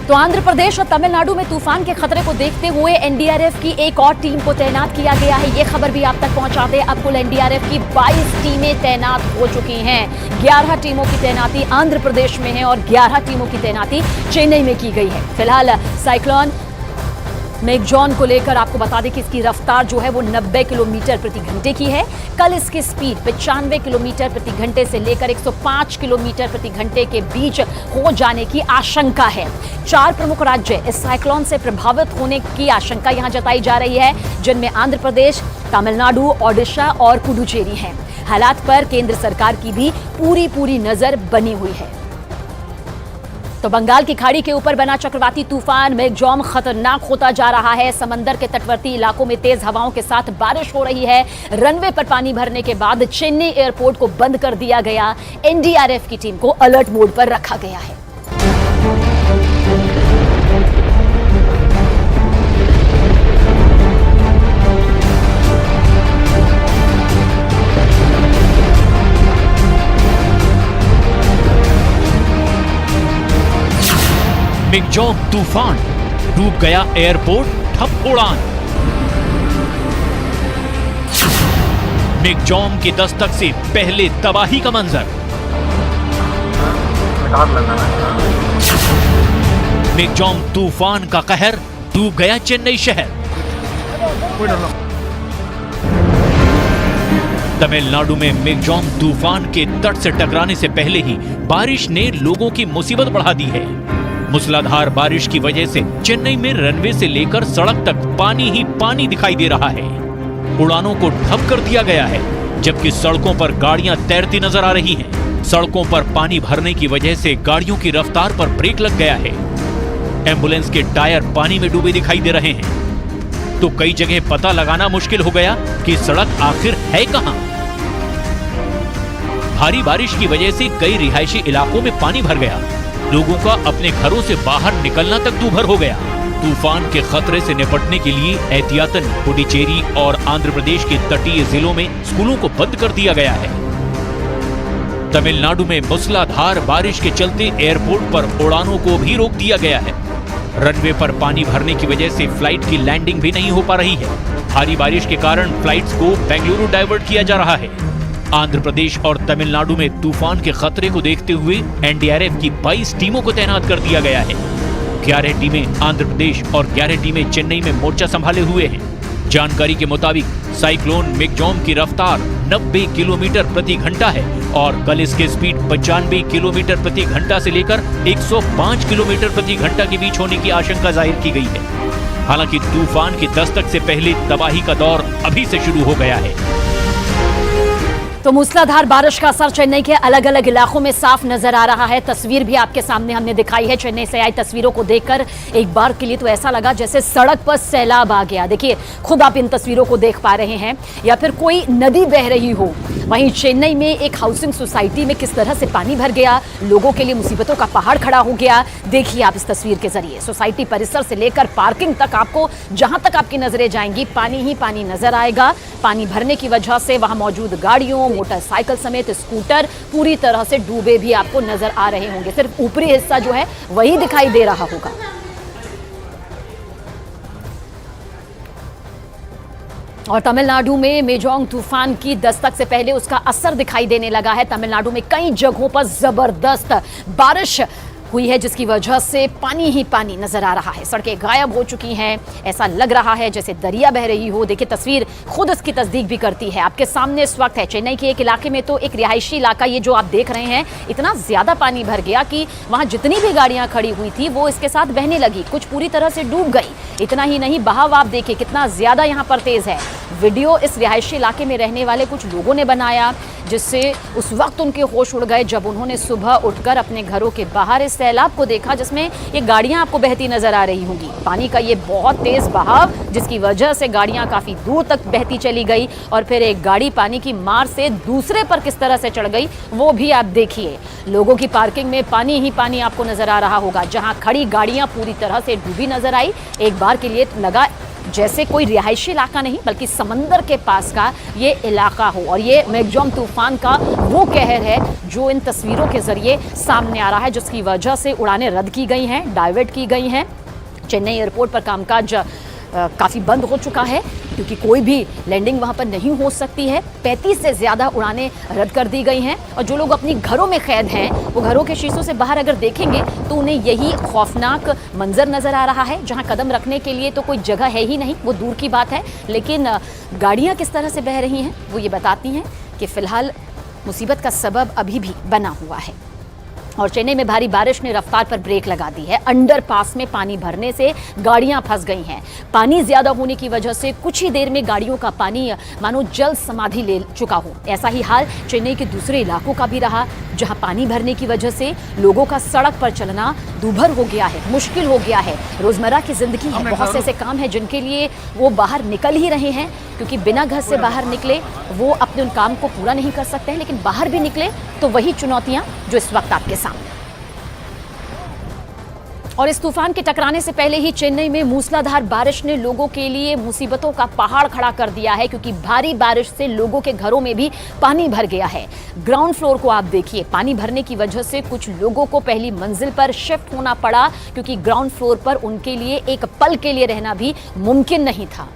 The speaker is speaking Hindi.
तो आंध्र प्रदेश और तमिलनाडु में तूफान के खतरे को देखते हुए एनडीआरएफ की एक और टीम को तैनात किया गया है। ये खबर भी आप तक पहुंचाते हैं। अब कुल एनडीआरएफ की 22 टीमें तैनात हो चुकी हैं। 11 टीमों की तैनाती आंध्र प्रदेश में है और 11 टीमों की तैनाती चेन्नई में की गई है। फिलहाल साइक्लोन मेगजॉन को लेकर आपको बता दें कि इसकी रफ्तार जो है वो 90 किलोमीटर प्रति घंटे की है। कल इसकी स्पीड 95 किलोमीटर प्रति घंटे से लेकर 105 किलोमीटर प्रति घंटे के बीच हो जाने की आशंका है। 4 प्रमुख राज्य इस साइक्लोन से प्रभावित होने की आशंका यहां जताई जा रही है, जिनमें आंध्र प्रदेश, तमिलनाडु, ओडिशा और पुडुचेरी हैं। हालात पर केंद्र सरकार की भी पूरी नजर बनी हुई है। तो बंगाल की खाड़ी के ऊपर बना चक्रवाती तूफान मेगजॉन खतरनाक होता जा रहा है। समंदर के तटवर्ती इलाकों में तेज हवाओं के साथ बारिश हो रही है। रनवे पर पानी भरने के बाद चेन्नई एयरपोर्ट को बंद कर दिया गया। एनडीआरएफ की टीम को अलर्ट मोड पर रखा गया है। मेगजॉन तूफान, डूब गया एयरपोर्ट, ठप उड़ान। मेगजॉन की दस्तक से पहले तबाही का मंजर। मेगजॉन तूफान का कहर, डूब गया चेन्नई शहर। तमिलनाडु में मेगजॉन तूफान के तट से टकराने से पहले ही बारिश ने लोगों की मुसीबत बढ़ा दी है। मूसलाधार बारिश की वजह से चेन्नई में रनवे से लेकर सड़क तक पानी ही पानी दिखाई दे रहा है। उड़ानों को ठप कर दिया गया है, जबकि सड़कों पर गाड़ियां तैरती नजर आ रही हैं। सड़कों पर पानी भरने की वजह से गाड़ियों की रफ्तार पर ब्रेक लग गया है। एम्बुलेंस के टायर पानी में डूबे दिखाई दे रहे हैं। तो कई जगह पता लगाना मुश्किल हो गया कि सड़क आखिर है कहां। भारी बारिश की वजह से कई रिहायशी इलाकों में पानी भर गया। लोगों का अपने घरों से बाहर निकलना तक दूभर हो गया। तूफान के खतरे से निपटने के लिए एहतियातन पुडुचेरी और आंध्र प्रदेश के तटीय जिलों में स्कूलों को बंद कर दिया गया है। तमिलनाडु में मूसलाधार बारिश के चलते एयरपोर्ट पर उड़ानों को भी रोक दिया गया है। रनवे पर पानी भरने की वजह से फ्लाइट की लैंडिंग भी नहीं हो पा रही है। भारी बारिश के कारण फ्लाइट्स को बेंगलुरु डाइवर्ट किया जा रहा है। आंध्र प्रदेश और तमिलनाडु में तूफान के खतरे को देखते हुए एनडीआरएफ की 22 टीमों को तैनात कर दिया गया है। 11 टीमें आंध्र प्रदेश और 11 टीमें चेन्नई में मोर्चा संभाले हुए हैं। जानकारी के मुताबिक साइक्लोन मेगजॉन की रफ्तार 90 किलोमीटर प्रति घंटा है और कल इसकी स्पीड 95 किलोमीटर प्रति घंटा से लेकर 105 किलोमीटर प्रति घंटा के बीच होने की आशंका जाहिर की गई है। हालांकि तूफान की दस्तक से पहले तबाही का दौर अभी से शुरू हो गया है। तो मूसलाधार बारिश का असर चेन्नई के अलग अलग इलाकों में साफ नजर आ रहा है। तस्वीर भी आपके सामने हमने दिखाई है। चेन्नई से आई तस्वीरों को देखकर एक बार के लिए तो ऐसा लगा जैसे सड़क पर सैलाब आ गया। देखिए, खुद आप इन तस्वीरों को देख पा रहे हैं या फिर कोई नदी बह रही हो। वहीं चेन्नई में एक हाउसिंग सोसाइटी में किस तरह से पानी भर गया, लोगों के लिए मुसीबतों का पहाड़ खड़ा हो गया। देखिए आप इस तस्वीर के जरिए। सोसाइटी परिसर से लेकर पार्किंग तक आपको जहां तक आपकी नजरें जाएंगी पानी ही पानी नजर आएगा। पानी भरने की वजह से वहां मौजूद गाड़ियों, मोटरसाइकिल समेत स्कूटर पूरी तरह से डूबे भी आपको नजर आ रहे होंगे। सिर्फ ऊपरी हिस्सा जो है वही दिखाई दे रहा होगा। और तमिलनाडु में मेगजॉन तूफान की दस्तक से पहले उसका असर दिखाई देने लगा है। तमिलनाडु में कई जगहों पर जबरदस्त बारिश हुई है, जिसकी वजह से पानी ही पानी नजर आ रहा है। सड़कें गायब हो चुकी हैं। ऐसा लग रहा है जैसे दरिया बह रही हो। देखिए, तस्वीर खुद इसकी तस्दीक भी करती है। आपके सामने इस वक्त है चेन्नई के एक इलाके में, तो एक रिहायशी इलाका ये जो आप देख रहे हैं, इतना ज्यादा पानी भर गया कि वहां जितनी भी गाड़ियां खड़ी हुई थी वो इसके साथ बहने लगी। कुछ पूरी तरह से डूब गई। इतना ही नहीं, बहाव आप देखिए कितना ज्यादा यहाँ पर तेज है। वीडियो इस रिहायशी इलाके में रहने वाले कुछ लोगों ने बनाया, जिससे उस वक्त उनके होश उड़ गए जब उन्होंने सुबह उठकर अपने घरों के बाहर इस सैलाब को देखा, जिसमें ये गाड़ियां आपको बहती नजर आ रही होंगी। पानी का ये बहुत तेज बहाव, जिसकी वजह से गाड़ियां काफी दूर तक बहती चली गई और फिर एक गाड़ी पानी की मार से दूसरे पर किस तरह से चढ़ गई वो भी आप देखिए। लोगों की पार्किंग में पानी ही पानी आपको नजर आ रहा होगा। जहां खड़ी गाड़ियां पूरी तरह से डूबी नजर आई। एक बार के लिए लगा जैसे कोई रिहायशी इलाका नहीं बल्कि समंदर के पास का ये इलाका हो। और ये मेग्जॉम तूफान का वो कहर है जो इन तस्वीरों के जरिए सामने आ रहा है, जिसकी वजह से उड़ानें रद्द की गई हैं, डाइवर्ट की गई हैं। चेन्नई एयरपोर्ट पर कामकाज काफ़ी बंद हो चुका है क्योंकि कोई भी लैंडिंग वहाँ पर नहीं हो सकती है। 35 से ज़्यादा उड़ानें रद्द कर दी गई हैं और जो लोग अपनी घरों में कैद हैं वो घरों के शीशों से बाहर अगर देखेंगे तो उन्हें यही खौफनाक मंजर नज़र आ रहा है, जहाँ कदम रखने के लिए तो कोई जगह है ही नहीं, वो दूर की बात है। लेकिन गाड़ियाँ किस तरह से बह रही हैं वो ये बताती हैं कि फ़िलहाल मुसीबत का सबब अभी भी बना हुआ है। और चेन्नई में भारी बारिश ने रफ्तार पर ब्रेक लगा दी है। अंडरपास में पानी भरने से गाड़ियां फंस गई हैं। पानी ज्यादा होने की वजह से कुछ ही देर में गाड़ियों का पानी मानो जल समाधि ले चुका हो। ऐसा ही हाल चेन्नई के दूसरे इलाकों का भी रहा, जहां पानी भरने की वजह से लोगों का सड़क पर चलना दूभर हो गया है, मुश्किल हो गया है। रोजमर्रा की जिंदगी है, बहुत से ऐसे काम है जिनके लिए वो बाहर निकल ही रहे हैं क्योंकि बिना घर से बाहर निकले वो अपने उन काम को पूरा नहीं कर सकते हैं। लेकिन बाहर भी निकले तो वही चुनौतियां जो इस वक्त आपके सामने। और इस तूफान के टकराने से पहले ही चेन्नई में मूसलाधार बारिश ने लोगों के लिए मुसीबतों का पहाड़ खड़ा कर दिया है क्योंकि भारी बारिश से लोगों के घरों में भी पानी भर गया है। ग्राउंड फ्लोर को आप देखिए, पानी भरने की वजह से कुछ लोगों को पहली मंजिल पर शिफ्ट होना पड़ा क्योंकि ग्राउंड फ्लोर पर उनके लिए एक पल के लिए रहना भी मुमकिन नहीं था।